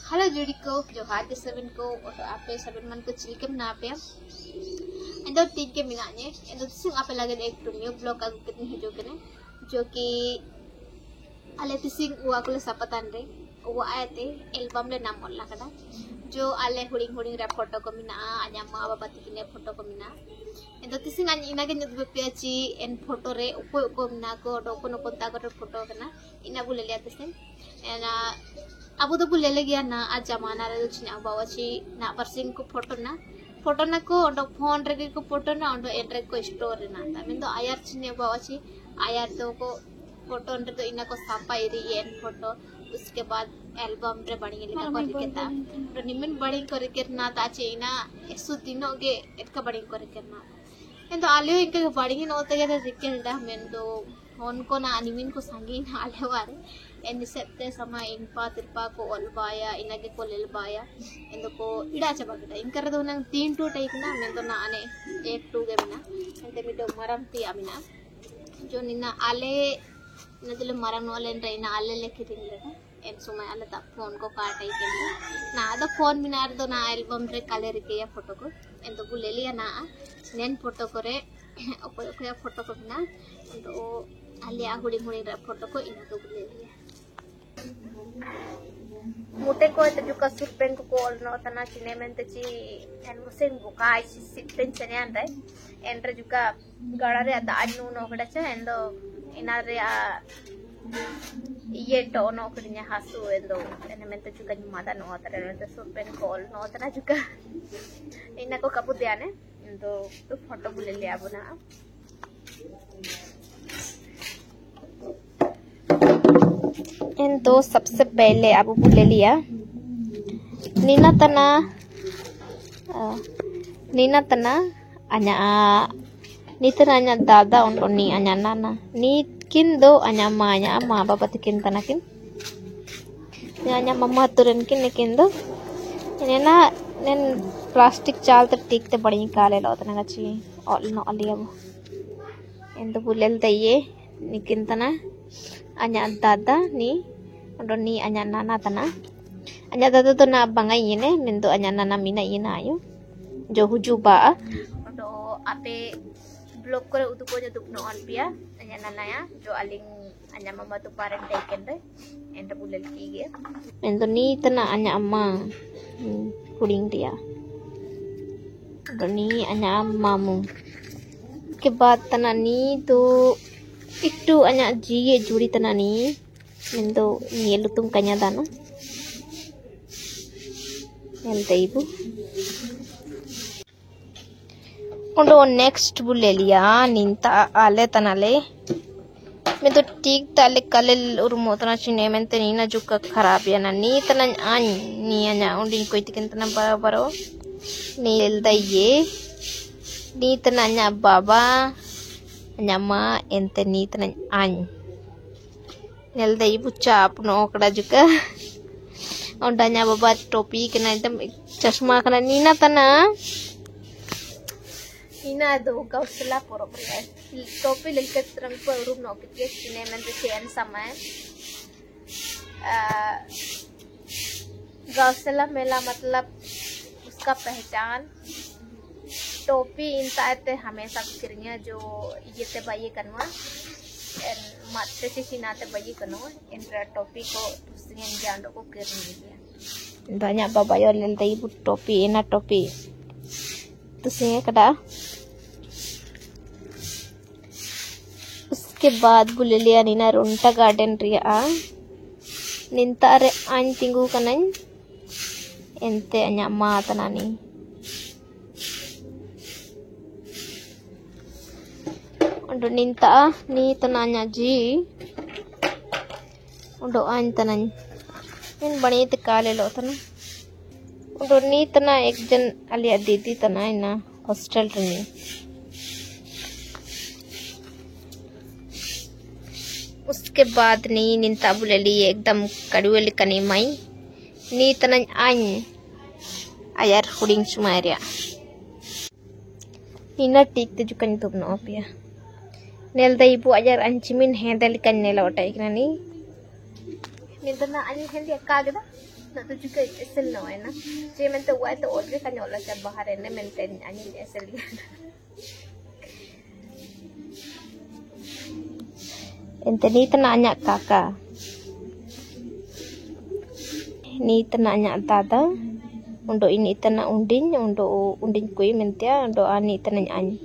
Halo jadi ko Johar di seven ko atau apa seven man ko cilik na apa ya endo तीन के मिलाने endo सिंग apa lagi एक new blog aku कितनी है जो कि ale tising uwa ko le sapatan re uwa ayate album le nam olla kada जो ale huring re foto ko mina anya ma baba tikine foto ko mina endo tising anya ina ke nyut bepiachi en foto re uko mina ko do kono konta ko foto kana ina bule liya tising ena abu तो बुले गया ना आज जमाना रे छिना बावची ना pursuing को फोटो ना को ओंडो फोन रे को फोटो ना ओंडो एड्रे को स्टोर ना ता मिन तो आयार छिने बावची आयार तो को फोटो अंडर तो इना को सापा इरी एन फोटो उसके बाद एल्बम रे बणी लिखा कर केता तो निमिन बणी कर केना ता चे इना 103 गे एटका बणी कर केना एन तो आले इनके बणी न होते के रिकेल दा मेन तो फोन को ना निमिन को संगी ना आले वारे en disepte sama ingpa tirpa ko olbaya inage ko lelbaya endoko ida chabagda inkar do nang 3-2 type na men do na ane 1-2 ge bina ente mi do maram ti amina jo nina ale nadile maram wale en reina ale lekhi dingle en sumay ale ta phone ko katai ke na da phone minar do na album re color ke ya photo ko endo buleliya na nen photo kore okoy ya photo ko na endo ale ahudi muri ra photo ko ina do buleliya Mute ko ito juga surpen ko all no tana cinemen teci en musim buka isi sitten cenian dai entra juga garare ada anu no kada cha endo inare a iye to no kudnya hasu endo enemen te juga nyumada no tara ento surpen ko all no tana juga ina ko kapu diane endo tu foto bulele abuna इन तो सबसे पहले अब ले लिया नीना तना अnya anya dada untuk ni anya nana ni kin do anya ma baba tikin tanakin ni anya mama turun kin do ini na nen plastik चाल तो टिक ते बड़ी काले लो तना गची ऑल नो अलिया वो इन तो बुलेल दइए निकिन तना anya dada ni ondo ni anya nana tana anya dada to na bangai ini mendo anya nana mina ina ayo jo hujuba ondo ape blog kore utu ko jaduk no on pia anya nana ya jo aling anya mama tu parent taken dai enda bulel tige mendo ni tana anya amma kuring dia ondo ni anya mamu ke बाद तना ni tu itu anya jiye juri tanani mendo nielutum kanya dana elte ibu ondo next buleliya ninta ale tanale mendo tik tale kalel urmo tana chine mente nina juga kharab ya ni tanan an ni anya ondi ko itiken tana baro ni eldaye ni tananya baba nyama ente ni tenan an nel dai buca puno kada juga ondanya baba topi kena item chasma kana nina tana ina do gausla poro pore topi lelket rang पर room no के सिने में तो चैन समय गौसला मेला मतलब उसका पहचान टोपी इंताते हमेशा किरनिया जो ये ते बाये कनवा एन माते से सिनाते बाये कनवा इंट्रा टोपी को तुसियन जांडो को किरनी दिया banyak baba yo lel dai bu topi ena topi तुसिए कदा उसके बाद बुले लिया नीना रुंटा गार्डन रिया निंता रे आन तिंगु Kanan ente anya ma tanani undo ninta ni tananya ji undo an tanan in bani te kale lo tana undo ni tana ek jan alia didi tana ina hostel rini उसके बाद नी निंता बुलेली एकदम कड़ुवेली कनी माई नी तनन आन ayar huding sumaria ina tik te jukan tup no apia nel dai bu ayar anchimin hendel kan nela otai knani nintana ani hendi akagda na tu juga esel no na je mente wa to odre kan ola cha bahar ene mente ani esel ente ni tenanya kakak ni tenanya tata untuk ini tena undin kui mentia untuk ani tenanya ani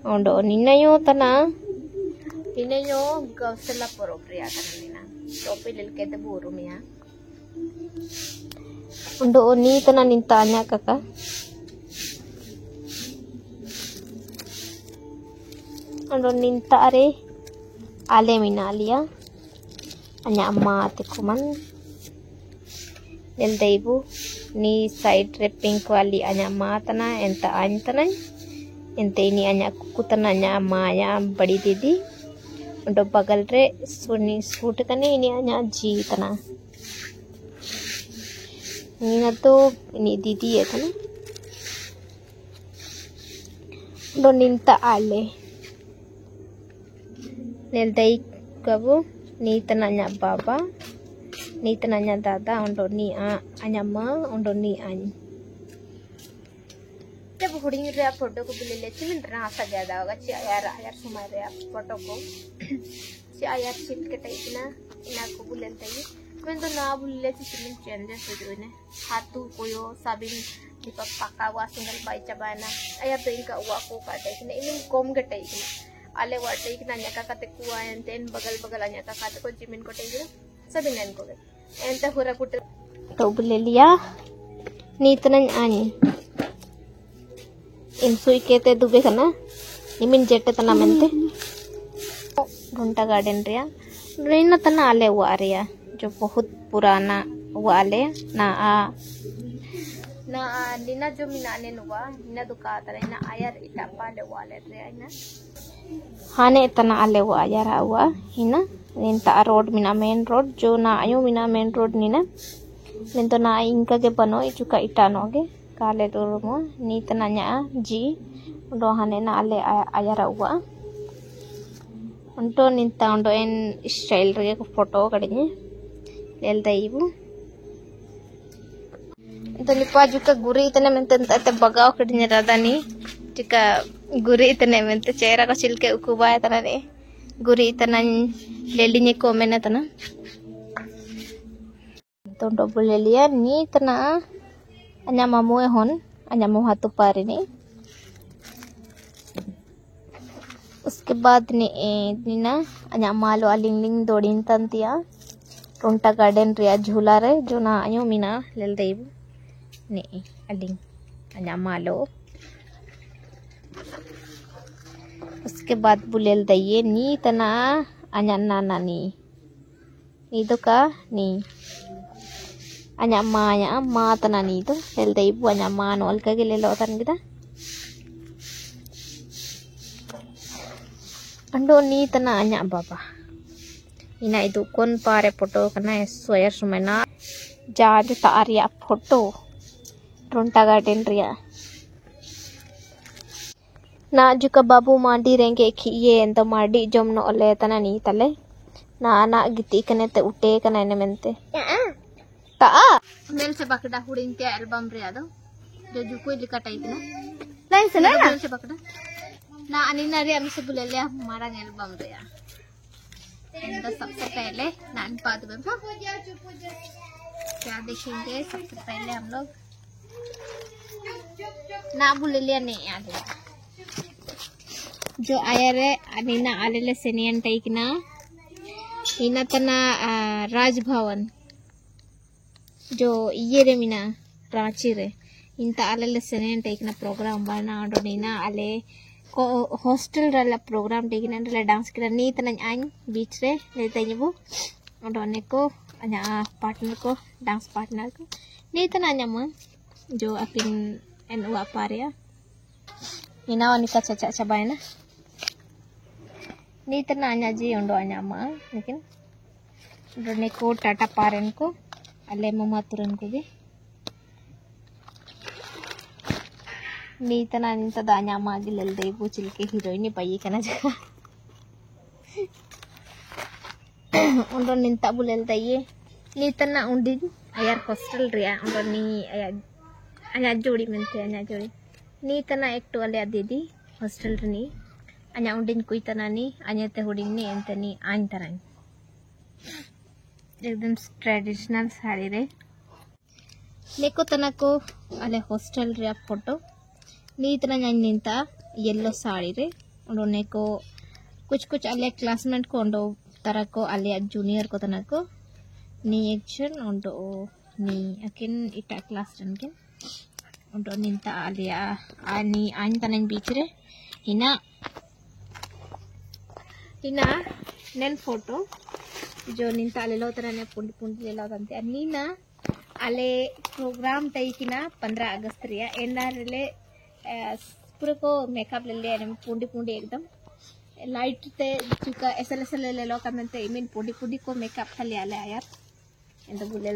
untuk ninayo tena ninayo gausela propria tanina topi lil kete burum ya untuk ni tena nintanya kakak untuk ninta are ale minalia anya amma atikuman del daibu ni side re pink wali anya amma tana enta antana ente ini anya kuku tana anya amma ya badi didi untuk bagal re suni suit kane ini anya ji tana ini na to ini didi ya tana do ninta ale nel dai kabu ni tananya baba ni tananya dada untuk ni anya ma untuk ni an जब हुडिंग रे photo को बुले ले चिन रासा ज्यादा होगा ची यार समय रे फोटो को ची यार चिट के टाइप ना इना को बुले तई मैं तो ना बुले ची चिन चेंजेस हो ने हाथू कोयो साबिन दीपा पक्का वा सिंगल बाई चबाना यार तो इनका वा को का टाइप ने इन कोम के टाइप ना आले वा टाइप ना न्या का ते कुआ एंतेन बगल न्या का को जिमिन को टाइप सभी नन को एंत हुरा कुट तो बुले लिया नीतनन आनी इंसुई केते दुबे कना निमिन जेटे तना मेंते घंटा गार्डन रिया रेना तना आले हुआ रिया जो बहुत पुराना हुआ आले ना नीना जो मिनाने नुवा नीना दुका तरे ना आयर इटा पाले हुआ आले रिया ना हाने तना आले हुआ आयर हुआ हिना निंता रोड मिना मेन रोड जो ना आयो मिना मेन रोड नीना निंतो ना इनका के बनो इचुका इटा नोगे काले डोरमो नी तनanya ji undo hane na ale ayara uwa unto ninta undo en style re ko photo kadine lel daibu to nipa juka guri itane mente ate bagaw kadine radani tika guri itane mente chera ko silke ukuba itana re guri itana lelinye ko mena tana to undo bulelia ni tana anya mamu ehon anya mau hatu pare ni उसके बाद Neena anya मालो अलिंग दोड़ीन तंतिया रोंटा garden रिया झूला रे जो ना आयो मीना लेल देब ने अलिंग anya मालो उसके बाद बुलेल दइए नी तना anya नाना नी तो का नी anya ma tana ni to el dai bu anya ma nol ka gele lo tan kita ando ni tana anya baba ina itu kon pare foto kana soyer sumena jaj taria foto ronta garden ria na juga babu mandi renge khiye ento madi jomno ole tana ni tale na ana giti kane te ute kana ne mente ता mail से पकड़ा हुडिंग के album रे आदो जो जुको लिखा type ना line से ना मेल से पकड़ा ना अनिना रे हम से बुले ले हमारा एल्बम रे तो सबसे पहले नान पाद में क्या देखेंगे सबसे पहले हम लोग ना बुले लिया नहीं आदो जो आया रे अनिना आले ले सेनियन टाइप ना इना तना राजभवन जो ये रे मिना रांची रे इंता आले ले सेनेन टेकना प्रोग्राम बना और नीना आले को हॉस्टल रला प्रोग्राम टेकना रला डांस करा नी तना आइन बीच रे ले तइबो और ने को अना पार्टनर को डांस पार्टनर को नी तना न्यामा जो अपिन एन वा पारिया नीना वनिका चाचा चबायना नी तना anya जी ओंडो न्यामा लेकिन ने को टाटा पारेन को ale mama turun ko be ni tanan tadanya magilal dai buchil ke heroine pai kana jaga undo ninta bulel dai ni tana undin ayar hostel ria ondo ni anya jodi mente anya jodi ni tana ektu ale didi hostel ni anya undin kui tana ni anya te huding ni ente ni an taran एकदम traditional sari रे neko tana ko ale hostel ria photo ni tana nyan ninta yellow sari रे ondo neko कुछ ale classmate ko ondo tara ko ale junior ko tana ko ni action ondo ni akin ita class ran ken ondo ninta alia ani an tanan bichre hina nen photo जो ninta ale lo tarane pundi pundi le lo tante nina ale program tai kina 15 अगस्त रिया एंदा रेले पूरे को makeup ले ले पुंडी पुंडी एकदम light ते चुका SL ले लो कमेंटे इमिन पुंडी पुंडी को मेकअप खाली आले यार एंदा बुले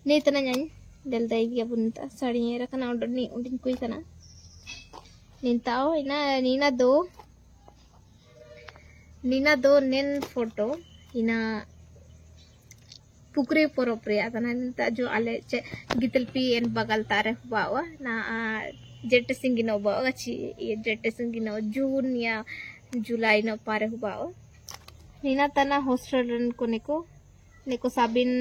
ni तना nyanyi del dai dia bunta sari era kana undin undin kui kana nintao nina do nen foto ina पुकरे परोप्रिया तना निंता जो आले चे गितलपी एन बगल तारे बावा ना जेट सिंगिनो बावा अच्छी ये जेट सिंगिनो जून या जुलाई नो पारे बावा नीना तना हॉस्टल को neko sabin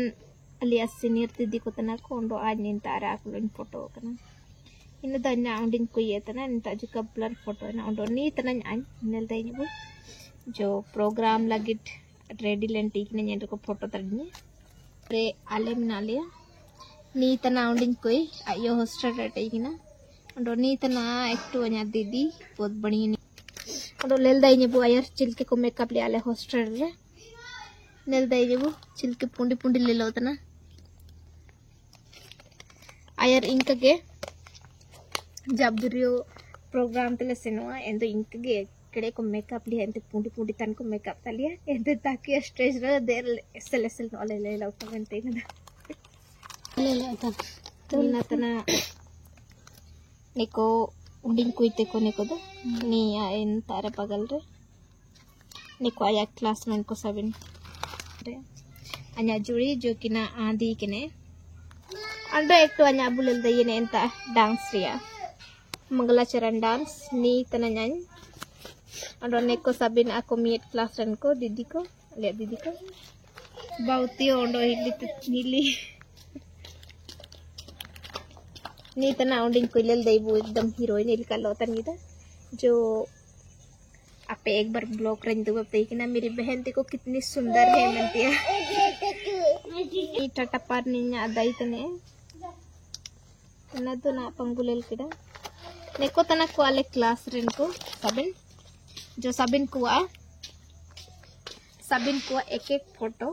alias senior didi ko तना को ओंडो आज निंता आरा अकुलन फोटो कना ina tanya undin ko ye तना निंता juga blur फोटो ना ओंडो नी तना न्यान नल दai निबो जो प्रोग्राम लगिट रेडी लेंटी ने नेंडो को फोटो तड़नी रे आले मिनालिया नी तना उंडिन कोई आयो हॉस्टल रेटे किना ओंडो नी तना एकटू अ냐 दीदी बहुत बड़ी नी ओंडो लेल दाई नेबो आयर चिलके को मेकअप ले आले हॉस्टल रे नेल दाई नेबो चिलके पुंडी पुंडी ले लो तना आयर इनका के जब दुरियो प्रोग्राम तले सेनवा एंदो इनका के कड़े को मेकअप लिया एंते पुंडी पुंडी तन को मेकअप तलिया एंते ताकि स्टेज रे देर एसएल नॉले ले लो कमेंट ना ले ता तो ना तना neko unding kuite ko neko do ni en tara pagal re neko aya classmate ko sabin re anya juri jo kina andi kene ando ekto anya bulel de yene enta dance ria mangalacharan dance ni tana nyan ando neko sabin ako miet class ran ko didi ko lihat didi ko bauti ondo hili नी तना उंडिंग कोइलल देबू एकदम heroine इलका लोतन गिदा जो आपे एक बार blog run दो ना मेरी बहन देखो कितनी सुंदर है मनतिया ई टाटा पार निन्या दाई तने ना तो ना पंगुलेल किदा neko तना को आले क्लास रेन को sabin को एक एक फोटो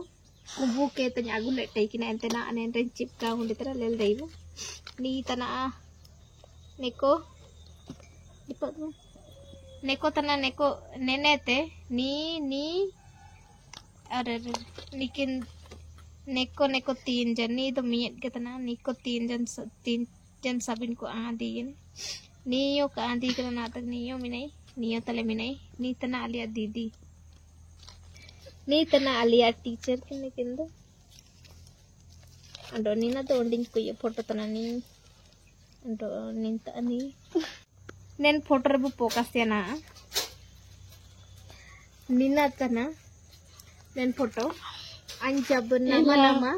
कुबू के तने आगु लेटे किना एंतेना अनेंते चिपका हुंडे तरा लेल देबू ni tana neko tana neko nenete ni अरे लेकिन neko 3 जन नी तो मियत के तना neko 3 जन साबिन को आंदी नियो का आंदी के ना तक नियो तले मिनाई नी तना आलिया दीदी नी तना आलिया टीचर के लेकिन दो ando nina to onding ko ye photo tana ni ando ninta ni nen photo rebu focus ya na nina tana nen photo anjab nama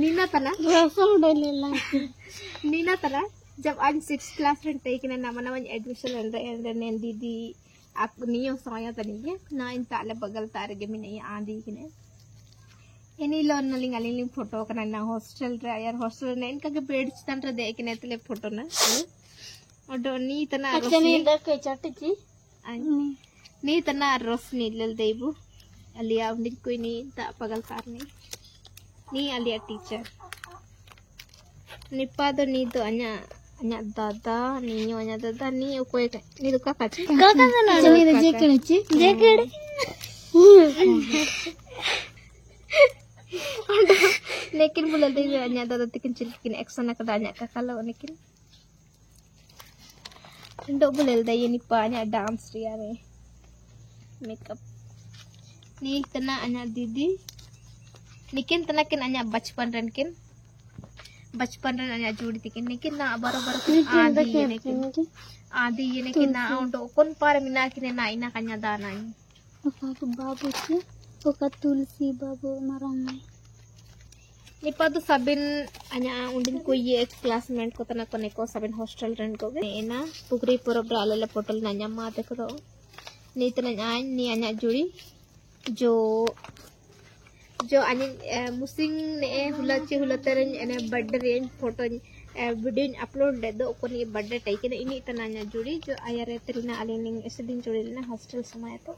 nina tana जब आज 6th क्लास में टेकना nama एडमिशन एंड nen दीदी आप neo सोया तनिगे ना इन ताले बगल तारे के में नहीं आंदी किने एनी लोन नलिंग अलिंग फोटो कना ना हॉस्टल रे यार हॉस्टल ने इनका के बेड चितन रे देख ने तले फोटो ना ओडो नी तना अच्छा नी देख के चटची नी तना रोशनी लेल देबू अलिया उंडी कोई नी ता बगल तार नी अलिया टीचर निपा दो नी तो अnya dada niño anya dada ni okoy ni do kaka na chali de jekede लेकिन बोले दे anya dada tikin chilkin action ka danya kakala lekin ndo बोले दे ये निपा anya dance रिया रे makeup Ni tena anya didi. Nikin tena kin anya bachpan ren anya judi tikin. Nikin na baru-baru adi ye nikin na undo kon par mina kine na ina kanya danai. Oka babu ce, oka tulsi babu marang. Nipa tu sabin anya undin ko ye classmate ko tana ko neko sabin hostel ren ko ge ena pugri purab alala portal nanya ma te ko ni tena ni anya judi जो अनि मुसिंग ने हुलतरन एने birthday rain photo video upload ले दो कोनी birthday टाइके इनी तनाnya जुड़ी जो आयारे तेरिना अलिनिंग ऐसे दिन जुड़ी ना हॉस्टल समय तो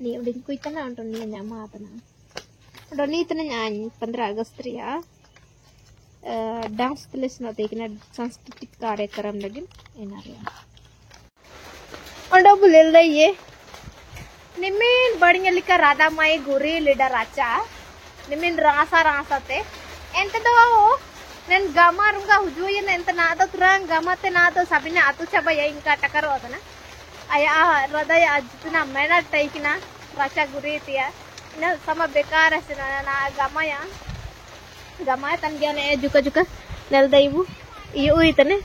नी उडिन कोई तना अंटो नी न्यामा तना अंटो नी तनाnya 15 अगस्त रिया डांस क्लास न देखना सांस्कृतिक कार्यक्रम लगिन एना रिया अंडो बुलेल ये निमिन बड़िया लिका राधा माई गुरी लीडर आचा निमिन रासा ते एंत तो नन गामा रुंगा हुजुये न एंत ना तो तुरंग गामा ते ना तो सबिना आतु चबा या इनका टकर होता ना आया हृदय जितना मेहनत टाइकिना राचा गुरी तिया न सम बेकार है ना गामा तन गया ने जुका नल दैबु ये उई तने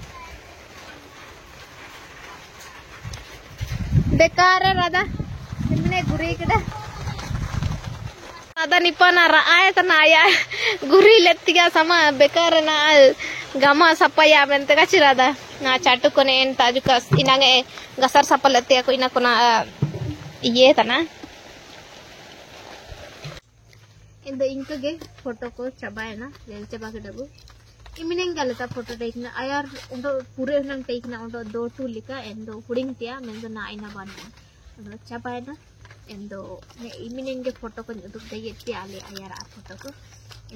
बेकार है राधा निमने गुरी कदा ada nipana raay tana ya guri lettiga sama bekar na gama sapaya mente kachirada na chatu kone en tajuka inange gasar sapalette ko ina kona iye tana inda inka ge photo ko chabayana lel chaba ke dabu imineng galata photo taikna ayar undo pure nang taikna undo do tu lika endo puding tia mendo na ina bana undo chabayana endo iminenge photo को दुख दे येती आले आयार आ photo को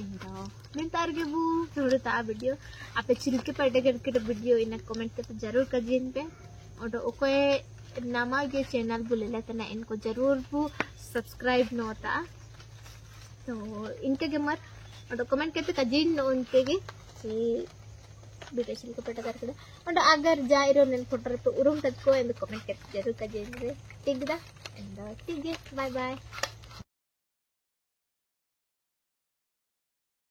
endo मैं तार के वो थोड़ा ता वीडियो आपे चिलके पड़े के वीडियो इन कमेंट के तो जरूर कजिन पे और ओके नामा के चैनल बुलेला तना इनको जरूर वो सब्सक्राइब न होता तो इनके के मत और कमेंट के तो कजिन न उनके के वीडियो चिलके पड़े करके और अगर जाइरो नन फोटो तो उरुम तक को इन कमेंट के जरूर कजिन रे ठीक दा ठीक है बाय बाय